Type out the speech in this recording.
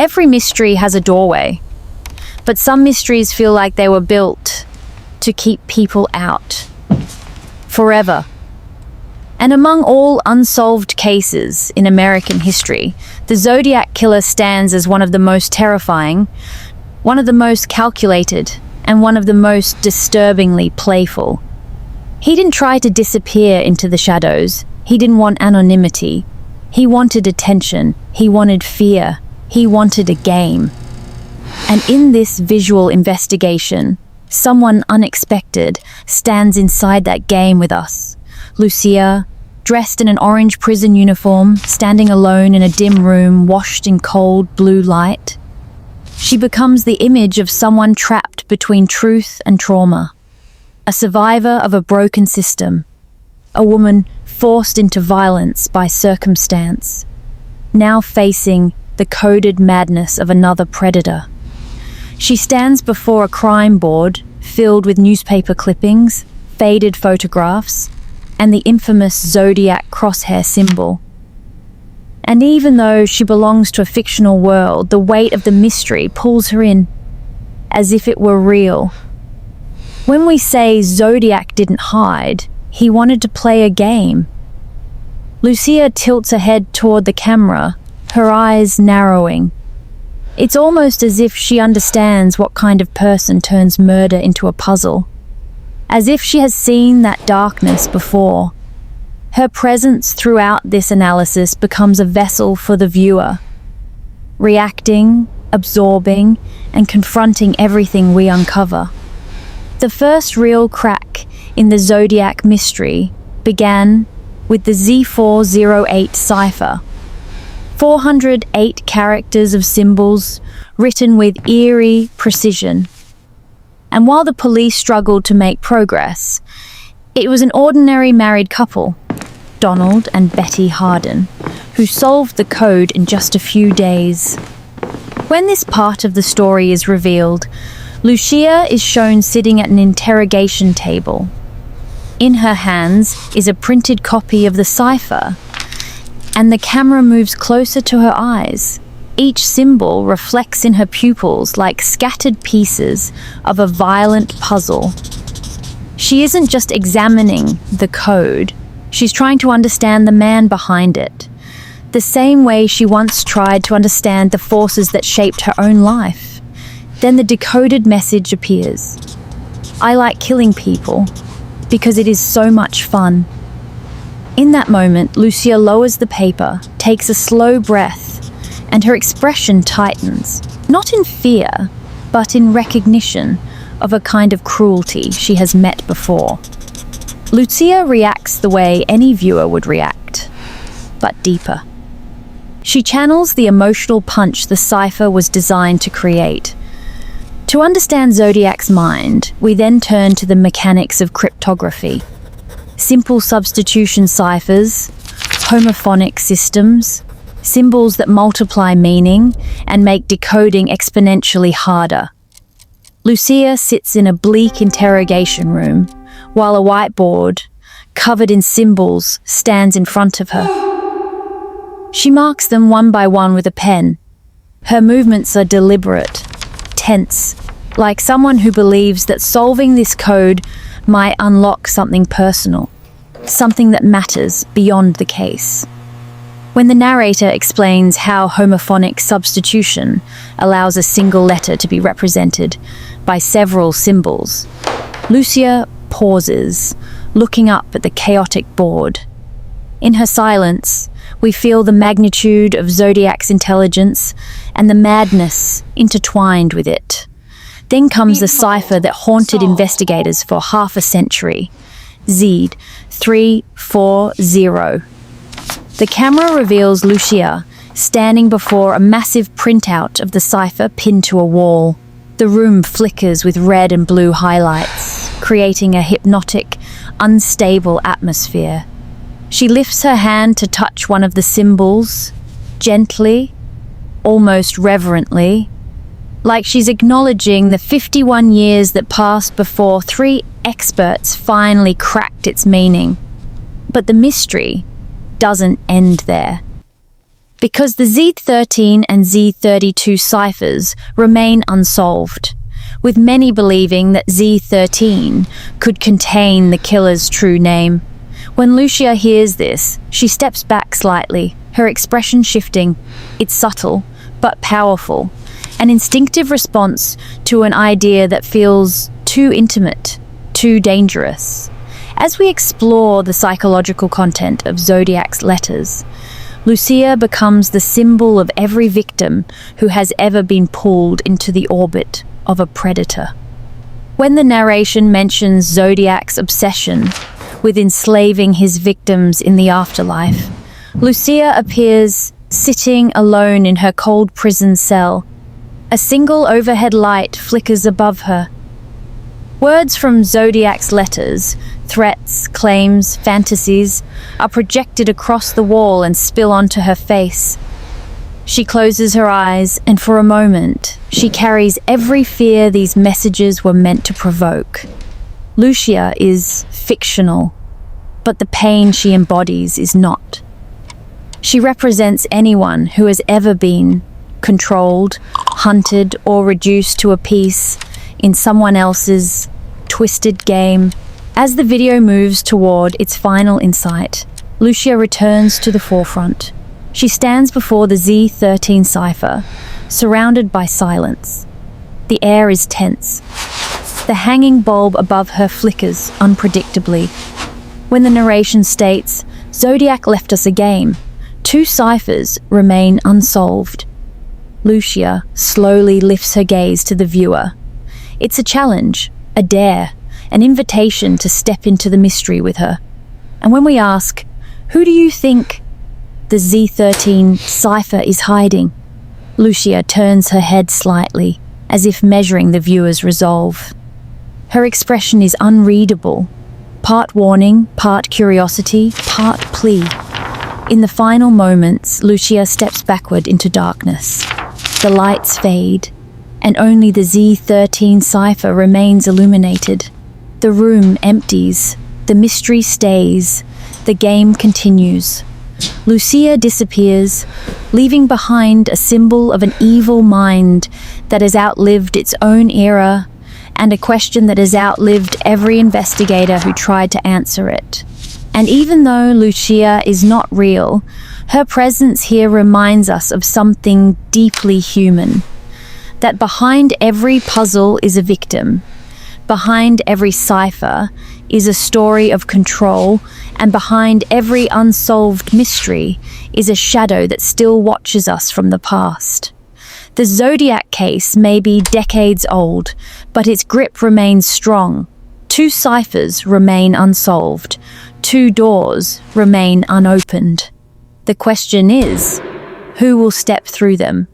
Every mystery has a doorway, but some mysteries feel like they were built to keep people out forever. And among all unsolved cases in American history, the Zodiac Killer stands as one of the most terrifying, one of the most calculated, and one of the most disturbingly playful. He didn't try to disappear into the shadows. He didn't want anonymity. He wanted attention. He wanted fear. He wanted a game. And in this visual investigation, someone unexpected stands inside that game with us. Lucia, dressed in an orange prison uniform, standing alone in a dim room washed in cold blue light. She becomes the image of someone trapped between truth and trauma, a survivor of a broken system, a woman forced into violence by circumstance, now facing the coded madness of another predator. She stands before a crime board filled with newspaper clippings, faded photographs, and the infamous Zodiac crosshair symbol. And even though she belongs to a fictional world, the weight of the mystery pulls her in, as if it were real. When we say Zodiac didn't hide, he wanted to play a game. Lucia tilts her head toward the camera, her eyes narrowing. It's almost as if she understands what kind of person turns murder into a puzzle, as if she has seen that darkness before. Her presence throughout this analysis becomes a vessel for the viewer, reacting, absorbing, and confronting everything we uncover. The first real crack in the Zodiac mystery began with the Z408 cipher. 408 characters of symbols written with eerie precision. And while the police struggled to make progress, it was an ordinary married couple, Donald and Betty Harden, who solved the code in just a few days. When this part of the story is revealed, Lucia is shown sitting at an interrogation table. In her hands is a printed copy of the cipher, and the camera moves closer to her eyes. Each symbol reflects in her pupils like scattered pieces of a violent puzzle. She isn't just examining the code, she's trying to understand the man behind it, the same way she once tried to understand the forces that shaped her own life. Then the decoded message appears. I like killing people because it is so much fun. In that moment, Lucia lowers the paper, takes a slow breath, and her expression tightens, not in fear, but in recognition of a kind of cruelty she has met before. Lucia reacts the way any viewer would react, but deeper. She channels the emotional punch the cipher was designed to create. To understand Zodiac's mind, we then turn to the mechanics of cryptography. Simple substitution ciphers, homophonic systems, symbols that multiply meaning and make decoding exponentially harder. Lucia sits in a bleak interrogation room, while a whiteboard, covered in symbols, stands in front of her. She marks them one by one with a pen. Her movements are deliberate, tense, like someone who believes that solving this code might unlock something personal, something that matters beyond the case. When the narrator explains how homophonic substitution allows a single letter to be represented by several symbols, Lucia pauses, looking up at the chaotic board. In her silence, we feel the magnitude of Zodiac's intelligence and the madness intertwined with it. Then comes the cipher that haunted investigators for half a century, Z 340. The camera reveals Lucia standing before a massive printout of the cipher pinned to a wall. The room flickers with red and blue highlights, creating a hypnotic, unstable atmosphere. She lifts her hand to touch one of the symbols, gently, almost reverently, like she's acknowledging the 51 years that passed before 3 experts finally cracked its meaning. But the mystery doesn't end there. Because the Z13 and Z32 ciphers remain unsolved, with many believing that Z13 could contain the killer's true name. When Lucia hears this, she steps back slightly, her expression shifting. It's subtle, but powerful, an instinctive response to an idea that feels too intimate, too dangerous. As we explore the psychological content of Zodiac's letters, Lucia becomes the symbol of every victim who has ever been pulled into the orbit of a predator. When the narration mentions Zodiac's obsession with enslaving his victims in the afterlife, Lucia appears sitting alone in her cold prison cell. A single overhead light flickers above her. Words from Zodiac's letters, threats, claims, fantasies, are projected across the wall and spill onto her face. She closes her eyes, and for a moment, she carries every fear these messages were meant to provoke. Lucia is fictional, but the pain she embodies is not. She represents anyone who has ever been controlled, hunted, or reduced to a piece in someone else's twisted game. As the video moves toward its final insight, Lucia returns to the forefront. She stands before the Z13 cipher, surrounded by silence. The air is tense. The hanging bulb above her flickers unpredictably. When the narration states, "Zodiac left us a game. 2 ciphers remain unsolved," Lucia slowly lifts her gaze to the viewer. It's a challenge, a dare, an invitation to step into the mystery with her. And when we ask, who do you think the Z13 cipher is hiding? Lucia turns her head slightly, as if measuring the viewer's resolve. Her expression is unreadable, part warning, part curiosity, part plea. In the final moments, Lucia steps backward into darkness. The lights fade, and only the Z13 cipher remains illuminated. The room empties, the mystery stays, the game continues. Lucia disappears, leaving behind a symbol of an evil mind that has outlived its own era, and a question that has outlived every investigator who tried to answer it. And even though Lucia is not real, her presence here reminds us of something deeply human. That behind every puzzle is a victim. Behind every cipher is a story of control, and behind every unsolved mystery is a shadow that still watches us from the past. The Zodiac case may be decades old, but its grip remains strong. 2 ciphers remain unsolved. 2 doors remain unopened. The question is, who will step through them?